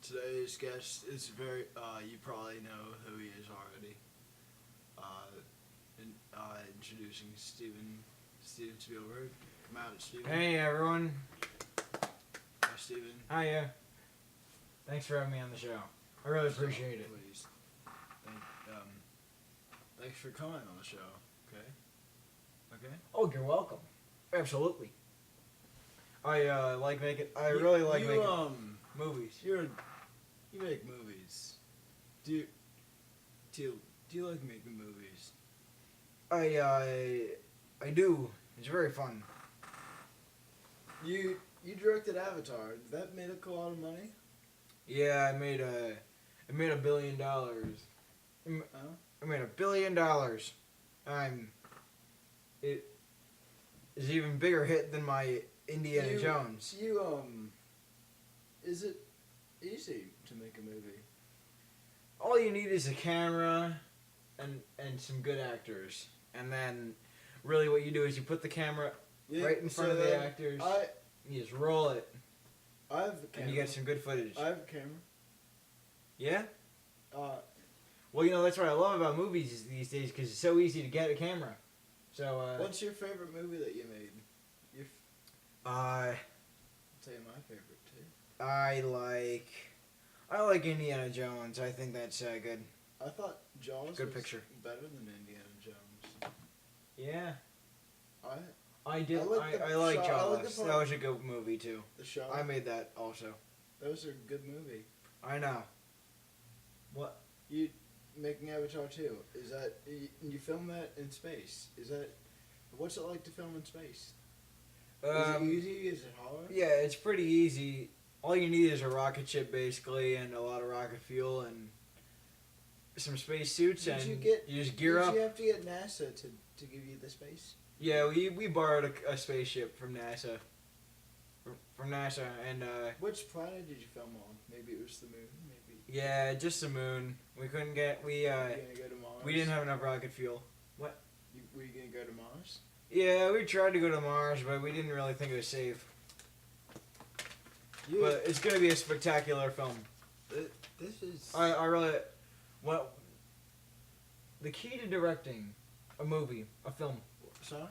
Today's guest is very. You probably know who he is already. Introducing Steven Spielberg. Come out, Steven. Hey everyone. Hi, Steven. Hiya. Thanks for having me on the show. I really appreciate it. Please. Thanks for coming on the show. Okay. Okay. Oh, you're welcome. Absolutely. I like making. I really like making movies. You make movies. Do you like making movies? I do. It's very fun. You directed Avatar. That made a lot of money. Yeah, I made $1 billion. Huh? I made $1 billion. It is even bigger hit than my Indiana Jones. Is it easy to make a movie? All you need is a camera and some good actors. And then really what you do is you put the camera right in front of the actors. You just roll it. I have the camera. And you get some good footage. I have a camera. Yeah? Well, that's what I love about movies these days because it's so easy to get a camera. So, what's your favorite movie that you made? I'll tell you my favorite too. I like Indiana Jones. I think that's good. I thought Jaws good was picture. better than Indiana Jones. Yeah. I like Jaws. That was a good movie too. The show. I made that also. That was a good movie. I know. What? You making Avatar 2? Is that you film that in space? What's it like to film in space? Is it easy? Is it hard? Yeah, it's pretty easy. All you need is a rocket ship basically, and a lot of rocket fuel and some space suits, you just gear up. Did you have to get NASA to give you the space? Yeah, we borrowed a spaceship from NASA. From NASA, and which planet did you film on? Maybe it was the moon. Maybe. Yeah, just the moon. We couldn't get you gonna go to Mars? We didn't have enough rocket fuel. What? Were you gonna go to Mars? Yeah, we tried to go to Mars, but we didn't really think it was safe. But it's gonna be a spectacular film. This is. I really. What? The key to directing a movie, a film. Sorry?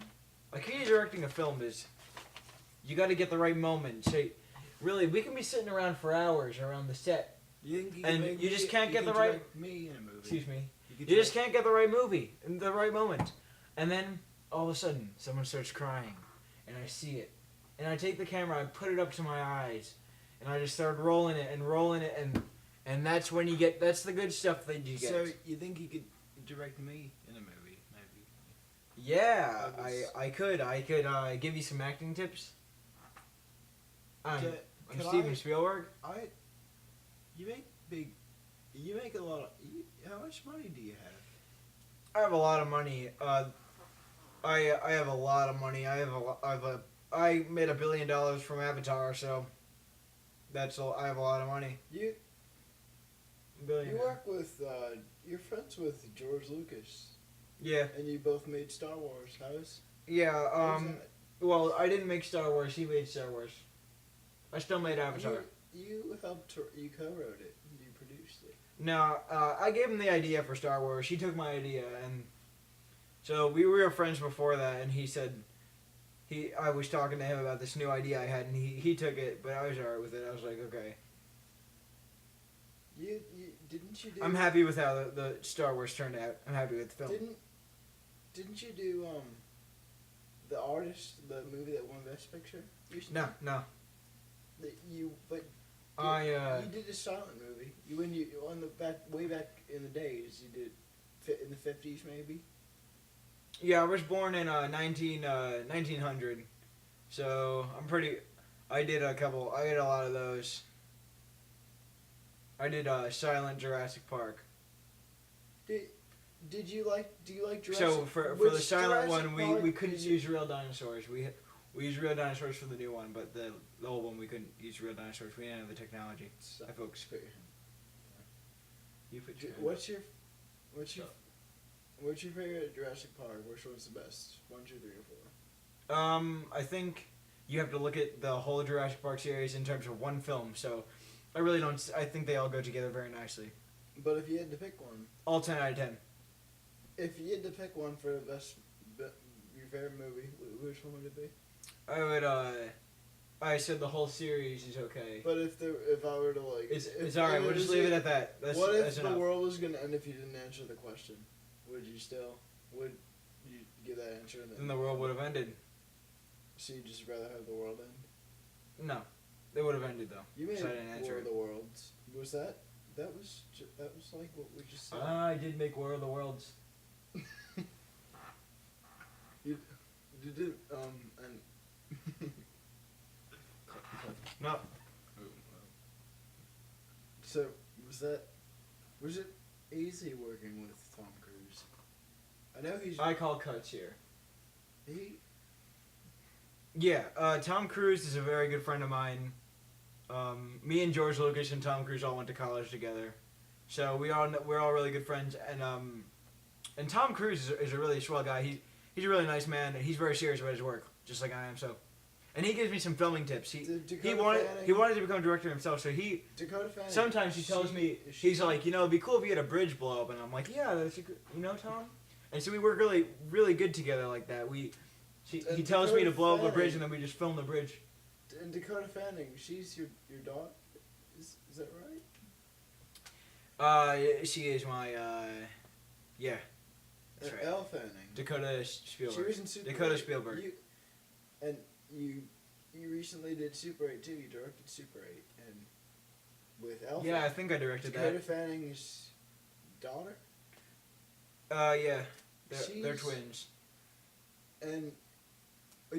A key to directing a film is you got to get the right moment. So, really, we can be sitting around for hours around the set, you just can't get the right. Me in a movie. Excuse me. You just can't get the right movie in the right moment, and then all of a sudden, someone starts crying, and I see it, and I take the camera, I put it up to my eyes, and I just start rolling it, and that's when you get. That's the good stuff that you get. So you think you could direct me in a movie? Yeah, I could give you some acting tips. I'm Steven Spielberg. You make a lot of. How much money do you have? I have a lot of money. I have a lot of money. I made $1 billion from Avatar, so I have a lot of money. You work with you're friends with George Lucas. Yeah. And you both made Star Wars. Yeah, well, I didn't make Star Wars, he made Star Wars. I still made Avatar. You co-wrote it, you produced it. No, I gave him the idea for Star Wars, he took my idea, and so we were friends before that, and he said, I was talking to him about this new idea I had, and he took it, but I was alright with it, I was like, okay. Didn't you do... I'm happy with how the Star Wars turned out, I'm happy with the film. Didn't you do, The Artist, the movie that won Best Picture? No. You did a silent movie. Way back in the days, you did in the 50s maybe? Yeah, I was born in 1900, so I did a lot of those. I did Silent Jurassic Park. Do you like Jurassic? So for the silent one, we couldn't use real dinosaurs. We used real dinosaurs for the new one, but the old one we couldn't use real dinosaurs. We didn't have the technology. I folks. You put your. What's your favorite Jurassic Park? Which one's the best? 1, 2, 3, or 4? I think you have to look at the whole Jurassic Park series in terms of one film. So I really don't. I think they all go together very nicely. But if you had to pick one, All 10 out of 10. if you had to pick one for the your favorite movie, which one would it be? I would. I said the whole series is okay. But if I were to like, It's all right. We'll just leave it at that. What if that's the enough. world was gonna end if you didn't answer the question? Would you give that answer? Then the world would have ended. So you just rather have the world end? No, they would have ended though. You made So I didn't answer War it. of the Worlds. Was that? That was like what we just said. I did make War of the Worlds. you did and. No. So was it easy working with Tom Cruise? I know I call cuts here. he Yeah, Tom Cruise is a very good friend of mine. Me and George Lucas and Tom Cruise all went to college together, so we're all really good friends. And Tom Cruise is a really swell guy. He's a really nice man, and he's very serious about his work, just like I am. So, and he gives me some filming tips. He wanted to become a director himself, so Dakota Fanning. sometimes he tells me he's like, it'd be cool if you had a bridge blow up, and I'm like, yeah, that's Tom. And so we work really really good together like that. He tells me to blow up a bridge, and then we just film the bridge. And Dakota Fanning, she's your daughter. Is that right? She is my yeah. That's right. Elle Fanning. Dakota Spielberg. She was in Super Dakota 8. Spielberg. You recently did Super 8 too. You directed Super 8 and with Elle. Yeah, I Fanning. think I directed Dakota that. Fanning's daughter. Yeah, they're twins. And who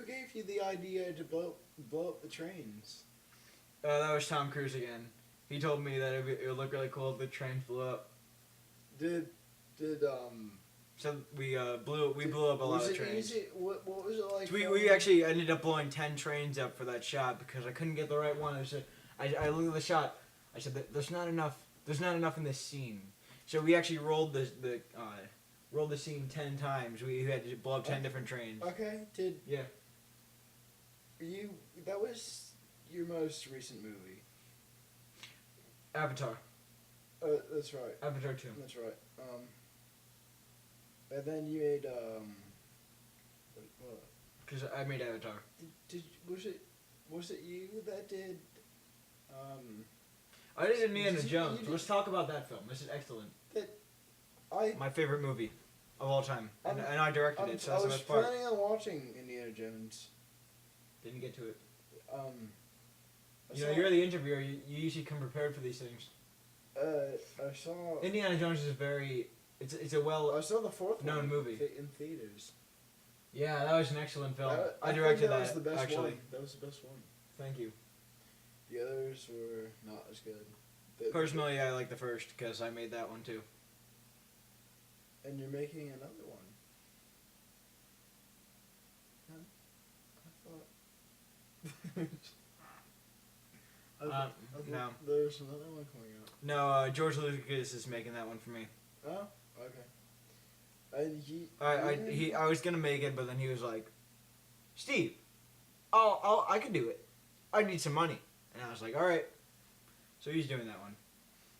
gave you the idea to blow up the trains? That was Tom Cruise again. He told me that it would look really cool if the trains blew up. So we blew up a lot of trains. Easy? What was it like? So we actually ended up blowing 10 trains up for that shot because I couldn't get the right one. I looked at the shot. I said there's not enough. There's not enough in this scene. So we actually rolled the scene 10 times. We had to blow up 10 different trains. Okay. Yeah. That was your most recent movie. Avatar. That's right. Avatar 2. That's right. And then you made what? Because I made Avatar. Was it you that did I did Indiana Jones. did- Let's talk about that film. This is excellent. I My favorite movie of all time. And I directed it, so I that's the was best part. planning on watching Indiana Jones. Didn't get to it. I You know, saw- you're the interviewer. You usually come prepared for these things. I saw. Indiana Jones is very. It's a I saw the fourth known one movie. in theaters. Yeah, that was an excellent film. I think directed that was the that best actually. one. That was the best one. Thank you. The others were not as good. Personally, I like the first because I made that one too. And you're making another one. Huh? I thought No. there's another one coming out. No, George Lucas is making that one for me. Oh, okay. And I was gonna make it, but then he was like, "Steve, I can do it. I need some money," and I was like, "All right." So he's doing that one,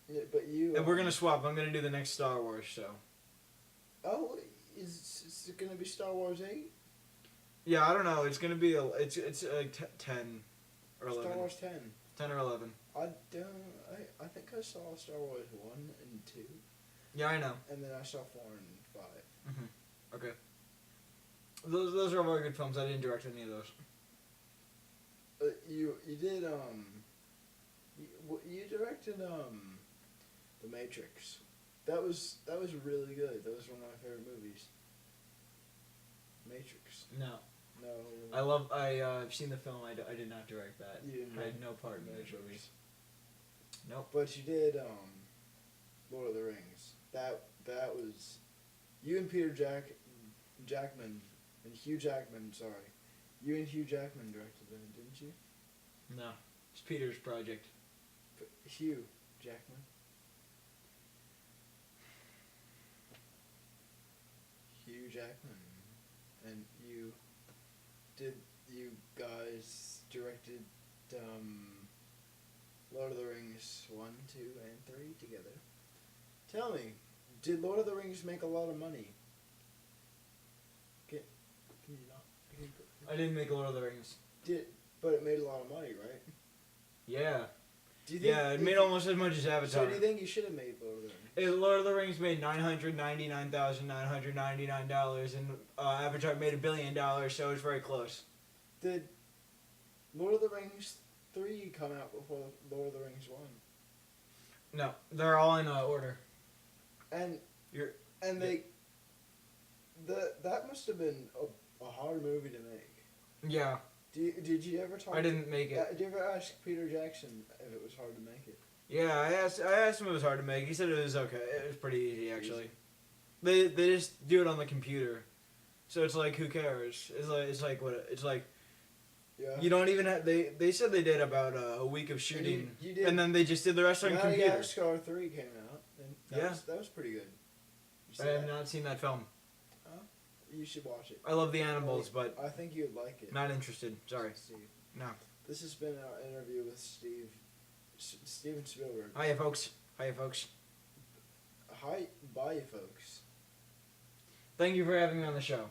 Yeah, but you. and we're gonna swap. I'm gonna do the next Star Wars show. Oh, is it gonna be Star Wars 8? Yeah, I don't know. It's gonna be it's like 10 or 11. Star Wars 10. 10 or 11. I think I saw Star Wars 1 and 2, Yeah, I know. and then I saw 4 and 5. Okay. Those are all very good films. I didn't direct any of those. You did you directed The Matrix. That was really good. That was one of my favorite movies. Matrix. No. No. I've seen the film. I did not direct that. You didn't I had direct no part in the Matrix. movie. Nope. But you did Lord of the Rings. That was you and Jackman and Hugh Jackman. Sorry, you and Hugh Jackman directed that, didn't you? No. It's Peter's project. Hugh Jackman. Hugh Jackman, and you guys directed Lord of the Rings 1, 2, and 3 together. Tell me, did Lord of the Rings make a lot of money? Can you not? I didn't make Lord of the Rings. But it made a lot of money, right? Yeah. Do you think It made almost as much as Avatar. So do you think you should have made Lord of the Rings? Lord of the Rings made $999,999, and Avatar made $1 billion, so it's very close. Did Lord of the Rings 3 come out before Lord of the Rings 1? No, they're all in order. And You're they that must have been a hard movie to make. Yeah. Did you ever talk? I didn't make it. Did you ever ask Peter Jackson if it was hard to make it? Yeah, I asked him if it was hard to make. He said it was okay. It was pretty easy actually. They just do it on the computer, so it's like who cares? It's like Yeah. You don't even have. They said they did about a week of shooting, you did. and then they just did the rest on the computer. Madagascar 3 came out, and that was pretty good. I have not seen that film. You should watch it. I love the animals, but I think you'd like it. not interested. Sorry. Steve. No. This has been our interview with Steven Spielberg. Hiya, folks. Hiya, folks. Hi, bye, folks. Thank you for having me on the show.